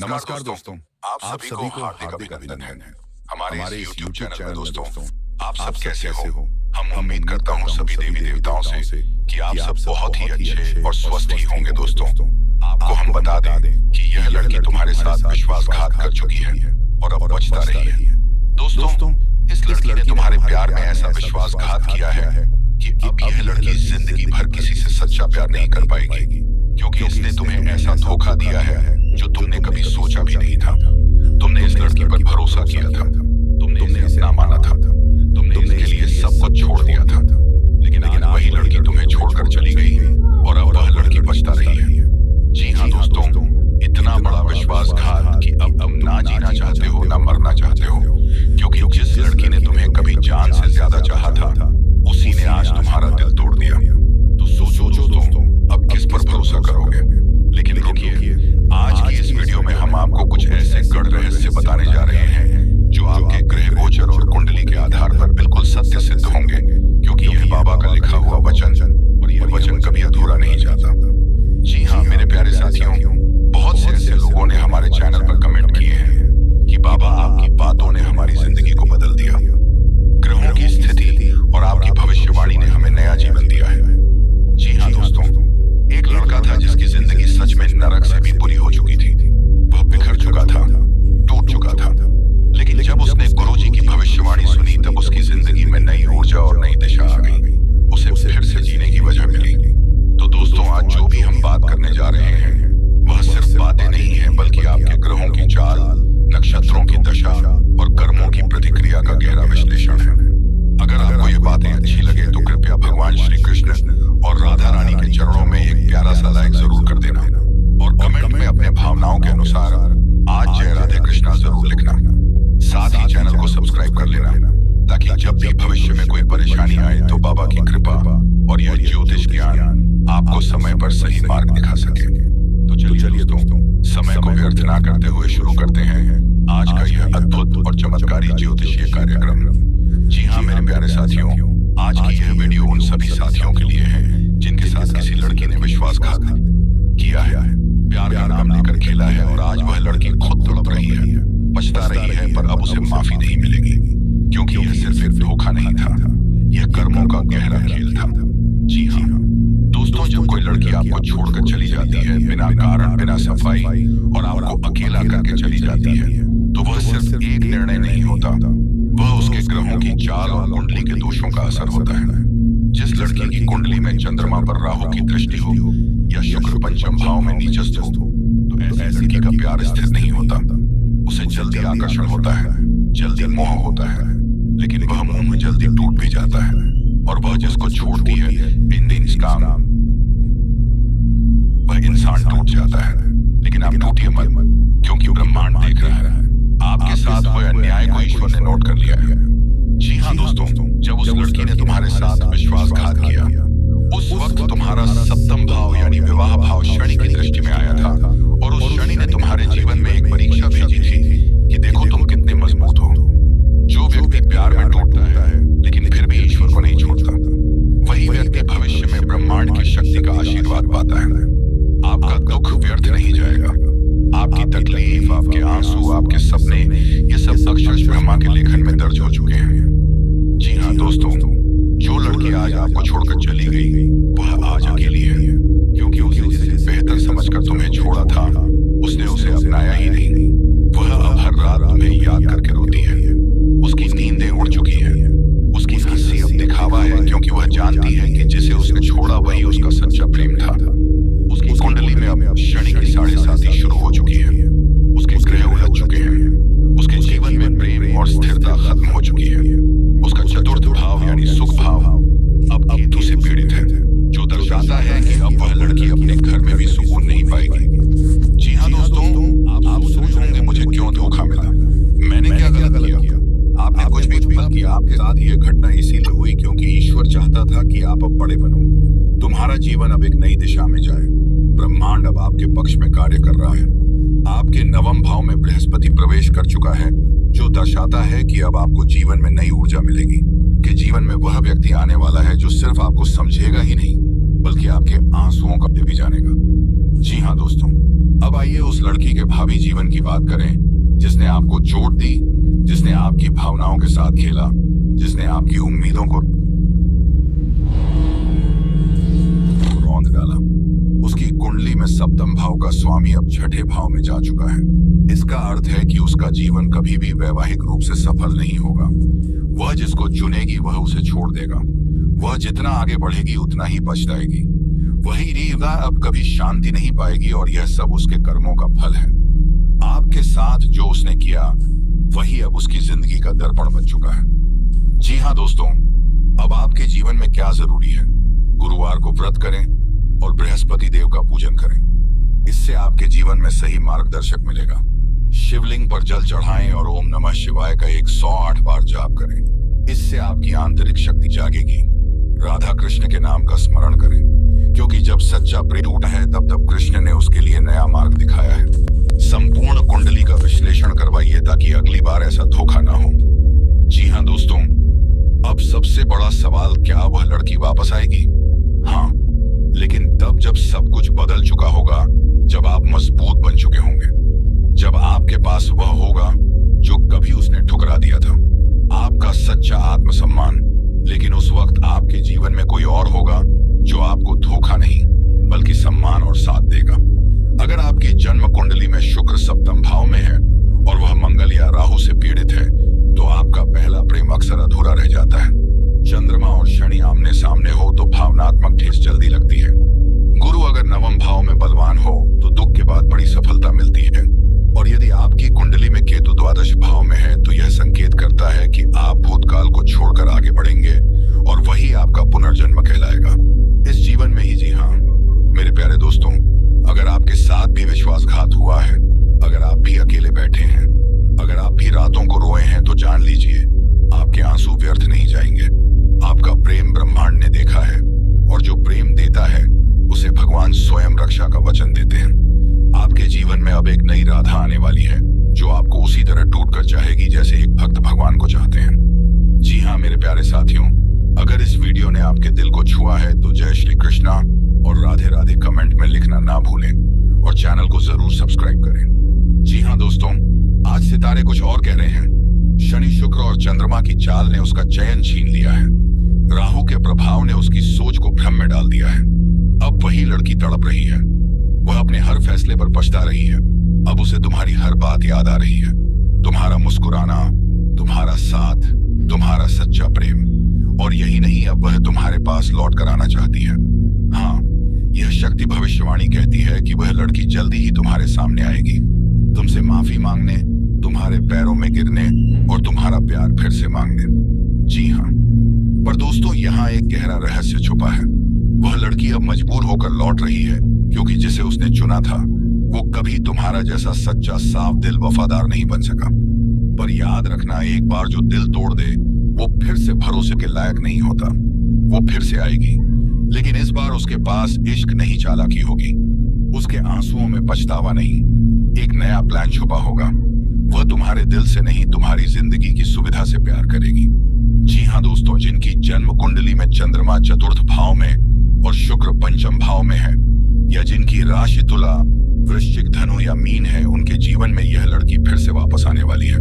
नमस्कार दोस्तों, आप सभी को हार्दिक अभिनंदन है हमारे इस YouTube चैनल में। दोस्तों, आप सब कैसे हो? हम उम्मीद करता हूँ सभी देवी देवताओं से कि आप सब बहुत ही अच्छे और स्वस्थ ही होंगे। दोस्तों, आपको हम बता दें कि यह लड़की तुम्हारे साथ विश्वासघात कर चुकी है और अब बचता रही है। दोस्तों, इस लड़की ने तुम्हारे प्यार में ऐसा विश्वासघात किया है कि अब यह लड़की जिंदगी भर किसी से सच्चा प्यार नहीं कर पाएगी, क्योंकि इसने तुम्हें ऐसा धोखा दिया है जो तुमने कभी सोचा भी नहीं था। तुमने इस लड़की पर भरोसा किया था, तुमने अपना माना था, तुमने इसके लिए सब कुछ छोड़ दिया था, लेकिन वही लड़की तुम्हें छोड़कर चली गई और अब वह लड़की बचता रही है। जी हाँ दोस्तों, इतना बड़ा विश्वासघात कि अब तुम ना जीना चाहते हो ना मरना चाहते हो, क्योंकि जिस लड़की ने तुम्हें कभी जान से ज्यादा चाहा था उसी ने आज तुम्हारा दिल तोड़ दिया। तो सोचो दोस्तों, अब किस पर भरोसा करोगे? लेकिन रुकिए, आज की इस वीडियो में हम आपको कुछ ऐसे गढ़ रहस्य बताने जा रहे हैं जो आपके ग्रह गोचर और कुंडली के आधार पर बिल्कुल सत्य सिद्ध होंगे, क्योंकि यह बाबा का लिखा हुआ वचन और यह वचन कभी अधूरा नहीं जाता। जी हाँ मेरे प्यारे साथियों, बहुत से ऐसे लोगों ने हमारे चैनल पर कमेंट किए हैं कि बाबा आपकी बातों ने हमारी जिंदगी को बदल दिया, ग्रहों की स्थिति और आपकी भविष्यवाणी ने हमें नया जीवन दिया है। जी हाँ दोस्तों, एक लड़का था जिसकी जिंदगी सच में नरक से भी बुरी हो चुकी थी। वह बिखर चुका था, टूट चुका था, लेकिन जब उसने गुरुजी की भविष्यवाणी सुनी तब उसकी जिंदगी में नई ऊर्जा और नई दिशा आ गई। उसे फिर से जीने की वजह मिली। तो दोस्तों, आज जो भी हम बात करने जा रहे हैं वह सिर्फ बातें नहीं है, बल्कि आपके ग्रहों की चाल, नक्षत्रों की दशा और कर्मों की प्रतिक्रिया का गहरा विश्लेषण है। अगर आपको ये बातें अच्छी लगे तो कृपया भगवान श्री कृष्ण और राधा रानी के चरणों में एक प्यारा सा लाइक जरूर कर देना और कमेंट में अपने भावनाओं के अनुसार आज जय राधे कृष्णा जरूर लिखना। साथ ही चैनल को सब्सक्राइब कर लेना ताकि जब भी भविष्य में कोई परेशानी आए तो बाबा की कृपा और यह ज्योतिष ज्ञान आपको समय पर सही मार्ग दिखा सके। तो चलिए दोस्तों, समय को व्यर्थ ना करते हुए शुरू करते हैं आज का यह अद्भुत और चमत्कारी ज्योतिषीय कार्यक्रम। जी हाँ मेरे प्यारे साथियों, आज की यह वीडियो उन सभी साथियों के लिए है जिनके साथ किसी लड़की ने विश्वासघात किया है, प्यार का नाम लेकर खेला है और आज वह लड़की खुद तड़प रही है, पछता रही है, पर अब उसे माफी नहीं मिलेगी, क्योंकि यह सिर्फ एक धोखा नहीं था, यह कर्मों का गहरा खेल था। जी हाँ दोस्तों, जब कोई लड़की आपको छोड़कर चली जाती है बिना कारण, बिना सफाई और आपको अकेला करके चली जाती है, तो वह सिर्फ एक निर्णय नहीं होता, वह उसके ग्रहों की चाल और कुंडली के दोषों का असर होता है। जिस लड़की की कुंडली में चंद्रमा पर राहु की दृष्टि हो या शुक्र पंचम भाव में नीचस्थ हो, तो ऐसी लड़की का प्यार स्थिर नहीं होता। उसे जल्दी आकर्षण होता है, जल्दी मोह होता है, लेकिन वह मोह में जल्दी टूट भी जाता है और वह जिसको छोड़ती है वह इंसान टूट जाता है। लेकिन आप टूटिए मत, क्योंकि ब्रह्मांड देख रहा है। आपके साथ हुए अन्याय को ईश्वर ने नोट कर लिया है। जी हाँ दोस्तों, जब उस लड़की ने तुम्हारे साथ विश्वासघात किया उस वक्त तुम्हारा सप्तम भाव यानी विवाह भाव शनि की दृष्टि में आया था और उस शनि ने तुम्हारे जीवन में एक परीक्षा भेजी थी कि देखो तुम कितने मजबूत हो। जो व्यक्ति प्यार में टूटता है लेकिन फिर भी ईश्वर को नहीं छोड़ता, वही व्यक्ति भविष्य में ब्रह्मांड की शक्ति का आशीर्वाद पाता है। आपका दुख व्यर्थ नहीं जाएगा, आपकी तकलीफ, आपके आंसू, आपके सपने, ये सब अक्षरशः ब्रह्मा के लेखन में दर्ज हो चुके हैं। जी हाँ दोस्तों, जो लड़की आज आपको छोड़कर चली गई वह आज अकेली है, क्योंकि उसने जिसे बेहतर समझकर तुम्हें छोड़ा था उसने उसे अपनाया ही नहीं। वह अब हर रात तुम्हें याद करके रोती है, उसकी नींदें उड़ चुकी है, उसकी हंसी अब दिखावा है, क्योंकि वह जानती है कि जिसे उसने छोड़ा वही उसका सच्चा प्रेम था। उसकी कुंडली में अब शनि की 7.5 शुरू हो चुकी है, उसके ग्रह उलझ चुके हैं, उसके जीवन में प्रेम और स्थिरता खत्म हो चुकी है। उसका चतुर्थ भाव यानी सुख भाव अब केतु से पीड़ित है, जो दर्शाता है कि अब वह लड़की अपने घर में भी सुकून नहीं पाएगी। जी हाँ दोस्तों, आप सोच रहे होंगे मुझे क्यों धोखा मिला, मैंने क्या गलत किया? आपने कुछ भी गलत किया। आपके साथ ये घटना इसीलिए हुई क्योंकि ईश्वर चाहता था कि आप अब बड़े बनो, तुम्हारा जीवन अब एक नई दिशा में जाए। ब्रह्मांड अब आपके पक्ष में कार्य कर रहा है। आपके नवम भाव में बृहस्पति प्रवेश कर चुका है, जो दर्शाता है कि अब आपको जीवन में नई ऊर्जा मिलेगी, कि जीवन में वह व्यक्ति आने वाला है जो सिर्फ आपको समझेगा ही नहीं बल्कि आपके आंसुओं का भी जानेगा। जी हाँ दोस्तों, अब आइए उस लड़की के भावी जीवन की बात करें जिसने आपको चोट दी, जिसने आपकी भावनाओं के साथ खेला, जिसने आपकी उम्मीदों को रौंद डाला। उसकी कुंडली में सप्तम भाव का स्वामी अब छठे भाव में जा चुका है। इसका अर्थ है कि उसका जीवन कभी भी वैवाहिक रूप से सफल नहीं होगा। वह जिसको चुनेगी वह उसे छोड़ देगा। वह जितना आगे बढ़ेगी उतना ही पछताएगी। वही रीवा अब कभी शांति नहीं पाएगी और यह सब उसके कर्मों का फल है। आपके साथ जो उसने किया वही अब उसकी जिंदगी का दर्पण बन चुका है। जी हाँ दोस्तों, अब आपके जीवन में क्या जरूरी है? गुरुवार को व्रत करें और बृहस्पति देव का पूजन करें। इससे आपके जीवन में सही मार्गदर्शक मिलेगा। शिवलिंग पर जल चढ़ाएं और ओम नमः शिवाय का 108 बार जाप करें। इससे आपकी आंतरिक शक्ति जागेगी। राधा कृष्ण के नाम का स्मरण करें, क्योंकि जब सच्चा प्रेम टूटा है तब कृष्ण ने उसके लिए नया मार्ग दिखाया है। संपूर्ण कुंडली का विश्लेषण करवाइए ताकि अगली बार ऐसा धोखा ना हो। जी हाँ दोस्तों, अब सबसे बड़ा सवाल, क्या वह लड़की वापस आएगी? हाँ, लेकिन तब जब सब कुछ बदल चुका होगा, जब आप मजबूत बन चुके होंगे, जब आपके पास वह होगा जो कभी उसने ठुकरा दिया था, आपका सच्चा आत्मसम्मान। लेकिन उस वक्त आपके जीवन में कोई और होगा जो आपको धोखा नहीं बल्कि सम्मान और साथ देगा। अगर आपकी जन्म कुंडली में शुक्र सप्तम भाव में है और वह मंगल या राहु से पीड़ित है, तो आपका पहला प्रेम अक्सर अधूरा रह जाता है। चंद्रमा और शनि आमने सामने हो तो भावनात्मक ठेस जल्दी लगती है। गुरु अगर नवम भाव में बलवान हो तो दुख के बाद बड़ी सफलता मिलती है। और यदि आपकी कुंडली में केतु द्वादश भाव में है तो यह संकेत करता है कि आप भूतकाल को छोड़कर आगे बढ़ेंगे और वही आपका पुनर्जन्म कहलाएगा इस जीवन में ही। जी हाँ मेरे प्यारे दोस्तों, अगर आपके साथ भी विश्वासघात हुआ है, अगर आप भी अकेले बैठे हैं, अगर आप भी रातों को रोए हैं, तो जान लीजिए आपके आंसू व्यर्थ नहीं जाएंगे। आपका प्रेम ब्रह्मांड ने देखा है और जो प्रेम देता है उसे भगवान स्वयं रक्षा का वचन देते हैं। आपके जीवन में अब एक नई राधा आने वाली है जो आपको उसी तरह टूट कर चाहेगी जैसे एक भक्त भगवान को चाहते हैं। जी हाँ मेरे प्यारे साथियों, अगर इस वीडियो ने आपके दिल को छुआ है तो जय श्री कृष्णा और राधे राधे कमेंट में लिखना ना भूलें और चैनल को जरूर सब्सक्राइब करें। जी हाँ दोस्तों, आज सितारे कुछ और कह रहे हैं। शनि, शुक्र और चंद्रमा की चाल ने उसका चयन छीन लिया है। राहु के प्रभाव ने उसकी सोच को भ्रम में डाल दिया है। अब वही लड़की तड़प रही है। वह अपने हर फैसले पर पछता रही है। अब उसे तुम्हारी हर बात याद आ रही है। तुम्हारा मुस्कुराना, तुम्हारा साथ, तुम्हारा सच्चा प्रेम। और यही नहीं, अब वह तुम्हारे पास लौट कर आना चाहती है। हाँ, यह शक्ति भविष्यवाणी कहती है कि वह लड़की जल्दी ही तुम्हारे सामने आएगी, तुमसे माफी मांगने, तुम्हारे पैरों में गिरने और तुम्हारा प्यार फिर से मांगने। जी हाँ, पर दोस्तों यहाँ एक गहरा रहस्य छुपा है। वह लड़की अब मजबूर होकर लौट रही है क्योंकि जिसे उसने चुना था वो कभी तुम्हारा जैसा सच्चा, साफ दिल, वफादार नहीं बन सका। पर याद रखना, एक बार जो दिल तोड़ दे वो फिर से भरोसे के लायक नहीं होता। वो फिर से आएगी, लेकिन इस बार उसके पास इश्क नहीं, चालाकी होगी। उसके आंसुओं में पछतावा नहीं, एक नया प्लान छुपा होगा। वह तुम्हारे दिल से नहीं, तुम्हारी जिंदगी की सुविधा से प्यार करेगी। जी हाँ दोस्तों, जिनकी जन्म कुंडली में चंद्रमा चतुर्थ भाव में और शुक्र पंचम भाव में है, या जिनकी राशि तुला, वृश्चिक, धनु या मीन है, उनके जीवन में यह लड़की फिर से वापस आने वाली है।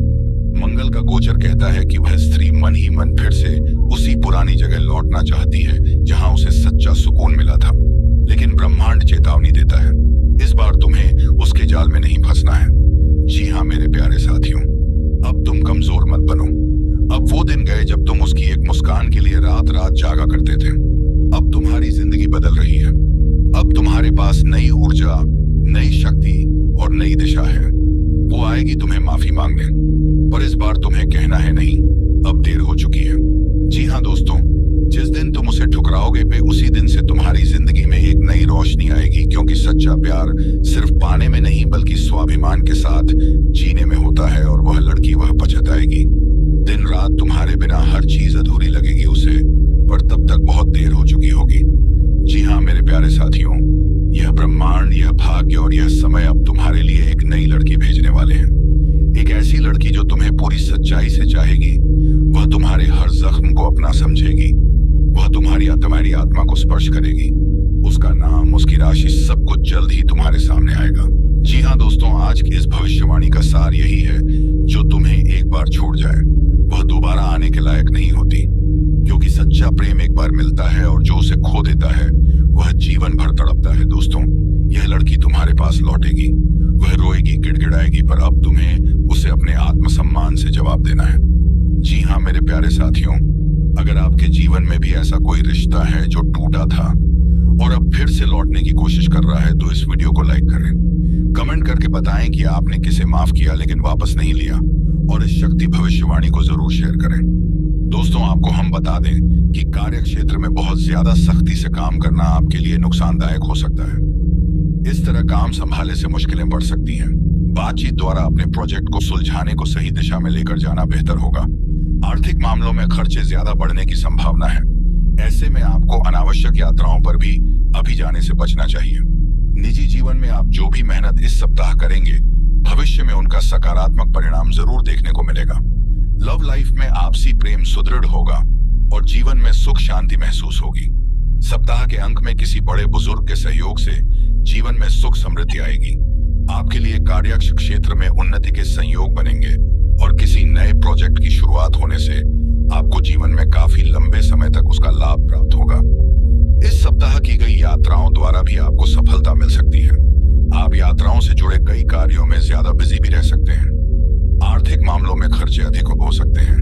मंगल का गोचर कहता है कि वह स्त्री मन ही मन फिर से उसी पुरानी जगह लौटना चाहती है जहां उसे सच्चा सुकून मिला था। लेकिन ब्रह्मांड चेतावनी देता है, इस बार तुम्हें उसके जाल में नहीं फंसना है। जी हाँ मेरे प्यारे साथियों, अब तुम कमजोर मत बनो। अब वो दिन गए जब तुम उसकी एक मुस्कान के लिए रात रात जागा करते थे। अब तुम्हारी जिंदगी बदल रही है। अब तुम्हारे पास नई ऊर्जा, नई शक्ति और नई दिशा है। वो आएगी तुम्हें माफी मांगने, पर इस बार तुम्हें कहना है नहीं, अब देर हो चुकी है। जी हाँ दोस्तों, जिस दिन तुम उसे ठुकराओगे पे उसी दिन से तुम्हारी जिंदगी में एक नई रोशनी आएगी, क्योंकि सच्चा प्यार सिर्फ पाने में नहीं बल्कि स्वाभिमान के साथ जीने में होता है। और वह लड़की वह पछताएगी। दिन रात तुम्हारे बिना हर चीज अधूरी लगेगी उसे, पर तब तक बहुत देर हो चुकी होगी। जी हाँ मेरे प्यारे साथियों, यह ब्रह्मांड, यह भाग्य और यह समय अब तुम्हारे लिए एक नई लड़की भेजने वाले हैं। एक ऐसी लड़की जो तुम्हें पूरी सच्चाई से चाहेगी। वह तुम्हारे हर जख्म को अपना समझेगी। वह तुम्हारी आत्मा को स्पर्श करेगी। उसका नाम, उसकी राशि, सब कुछ जल्द ही तुम्हारे सामने आएगा। जी हाँ दोस्तों, आज की इस भविष्यवाणी का सार यही है, जो तुम्हें एक बार छोड़ जाए वह दोबारा आने के लायक नहीं होती। क्योंकि सच्चा प्रेम एक बार मिलता है और जो उसे खो देता है वह जीवन भर तड़पता है। दोस्तों, यह लड़की तुम्हारे पास लौटेगी, वह रोएगी, गिड़गिड़ाएगी, पर अब तुम्हें उसे अपने आत्मसम्मान से जवाब देना है। जी हाँ मेरे प्यारे साथियों, अगर आपके जीवन में भी ऐसा कोई रिश्ता है जो टूटा था और अब फिर से लौटने की कोशिश कर रहा है, तो इस वीडियो को लाइक करें, कमेंट करके बताएं कि आपने किसे माफ किया लेकिन वापस नहीं लिया, और इस शक्ति भविष्यवाणी को जरूर शेयर करें। दोस्तों, आपको हम बता दें कि कार्य क्षेत्र में बहुत ज्यादा सख्ती से काम करना आपके लिए नुकसानदायक हो सकता है। इस तरह काम संभालने से मुश्किलें बढ़ सकती हैं। बातचीत द्वारा अपने प्रोजेक्ट को सुलझाने को सही दिशा में लेकर जाना बेहतर होगा। आर्थिक मामलों में खर्चे ज्यादा बढ़ने की संभावना है। ऐसे में आपको अनावश्यक यात्राओं पर भी अभी जाने से बचना चाहिए। निजी जीवन में आप जो भी मेहनत इस सप्ताह करेंगे, भविष्य में उनका सकारात्मक परिणाम जरूर देखने को मिलेगा। लव लाइफ में आपसी प्रेम सुदृढ़ होगा और जीवन में सुख शांति महसूस होगी। सप्ताह के अंक में किसी बड़े बुजुर्ग के सहयोग से जीवन में सुख समृद्धि आएगी। आपके लिए कार्य क्षेत्र में उन्नति के संयोग बनेंगे और किसी नए प्रोजेक्ट की शुरुआत होने से आपको जीवन में काफी लंबे समय तक उसका लाभ प्राप्त होगा। इस सप्ताह की गई यात्राओं द्वारा भी आपको सफलता मिल सकती है। आप यात्राओं से जुड़े कई कार्यों में ज्यादा बिजी भी रह सकते हैं। आर्थिक मामलों में खर्चे अधिक हो सकते हैं।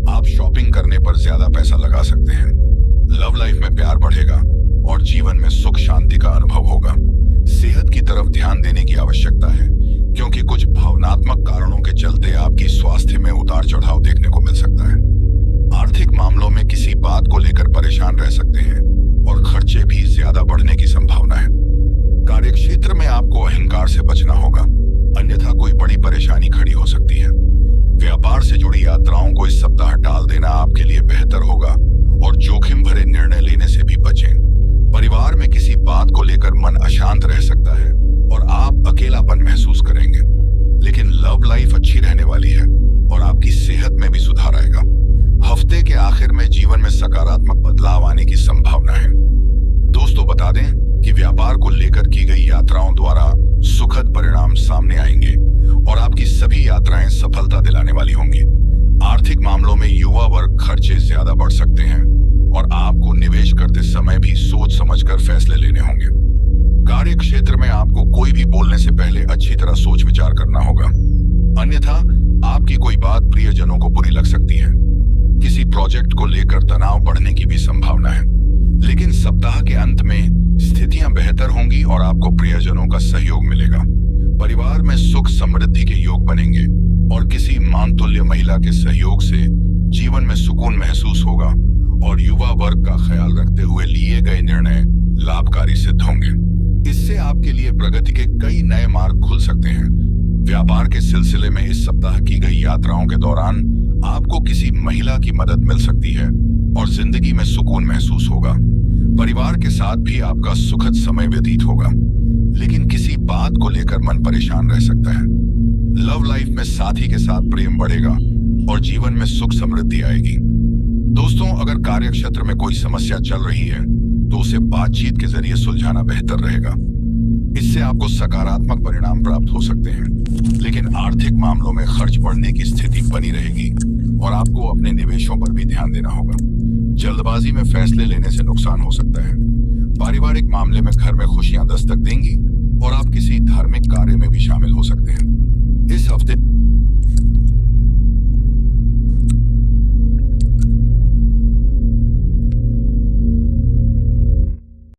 आप शॉपिंग करने पर ज्यादा पैसा लगा सकते हैं। लव लाइफ में प्यार बढ़ेगा और जीवन में सुख शांति का अनुभव होगा। सेहत की तरफ ध्यान देने की आवश्यकता है, क्योंकि कुछ भावनात्मक कारणों के चलते आपकी स्वास्थ्य में उतार चढ़ाव देखने को मिल सकता है। आर्थिक मामलों में किसी बात को लेकर परेशान रह सकते हैं और खर्चे भी ज्यादा बढ़ने की संभावना है। कार्य क्षेत्र में आपको अहंकार से बचना होगा, अन्यथा कोई बड़ी परेशानी खड़ी हो सकती है। व्यापार से जुड़ी यात्राओं को इस सप्ताह टाल देना आपके लिए बेहतर होगा और जोखिम भरे निर्णय लेने से भी बचें। परिवार में किसी बात को लेकर मन अशांत रह सकता है और आप अकेलापन महसूस करेंगे, लेकिन लव लाइफ अच्छी रहने वाली है और आपकी सेहत में भी सुधार आएगा। हफ्ते के आखिर में जीवन में सकारात्मक बदलाव आने की संभावना है। दोस्तों, बता दें कि व्यापार को लेकर की गई यात्राओं द्वारा सुखद परिणाम सामने आएंगे और आपकी सभी यात्राएं सफलता दिलाने वाली होंगी। आर्थिक मामलों में युवा वर्ग खर्चे ज्यादा बढ़ सकते हैं और आपको निवेश करते समय भी सोच समझकर फैसले लेने होंगे। कार्य क्षेत्र में आपको कोई भी बोलने से पहले अच्छी तरह सोच विचार करना होगा, अन्यथा आपकी कोई बात प्रियजनों को बुरी लग सकती है। किसी प्रोजेक्ट को लेकर तनाव बढ़ने की भी संभावना है, लेकिन सप्ताह के अंत में स्थितियां बेहतर होंगी और आपको प्रियजनों का सहयोग मिलेगा। परिवार में सुख समृद्धि के योग बनेंगे और किसी मानतुल्य महिला के सहयोग से जीवन में सुकून महसूस होगा और युवा वर्ग का ख्याल रखते हुए लिए गए निर्णय लाभकारी सिद्ध होंगे। इससे आपके लिए प्रगति के कई नए मार्ग खुल सकते हैं। व्यापार के सिलसिले में इस सप्ताह की गई यात्राओं के दौरान आपको किसी महिला की मदद मिल सकती है और जिंदगी में सुकून महसूस होगा। परिवार के साथ भी आपका सुखद समय व्यतीत होगा, लेकिन किसी बात को लेकर मन परेशान रह सकता है। लव लाइफ में साथी के साथ प्रेम बढ़ेगा और जीवन में सुख समृद्धि आएगी। दोस्तों, अगर कार्य क्षेत्र में कोई समस्या चल रही है तो उसे बातचीत के जरिए सुलझाना बेहतर रहेगा। इससे आपको सकारात्मक परिणाम प्राप्त हो सकते हैं, लेकिन आर्थिक मामलों में खर्च बढ़ने की स्थिति बनी रहेगी और आपको अपने निवेशों पर भी ध्यान देना होगा। जल्दबाजी में फैसले लेने से नुकसान हो सकता है। पारिवारिक मामले में घर में खुशियां दस्तक देंगी और आप किसी धार्मिक कार्य में भी शामिल हो सकते हैं। इस हफ्ते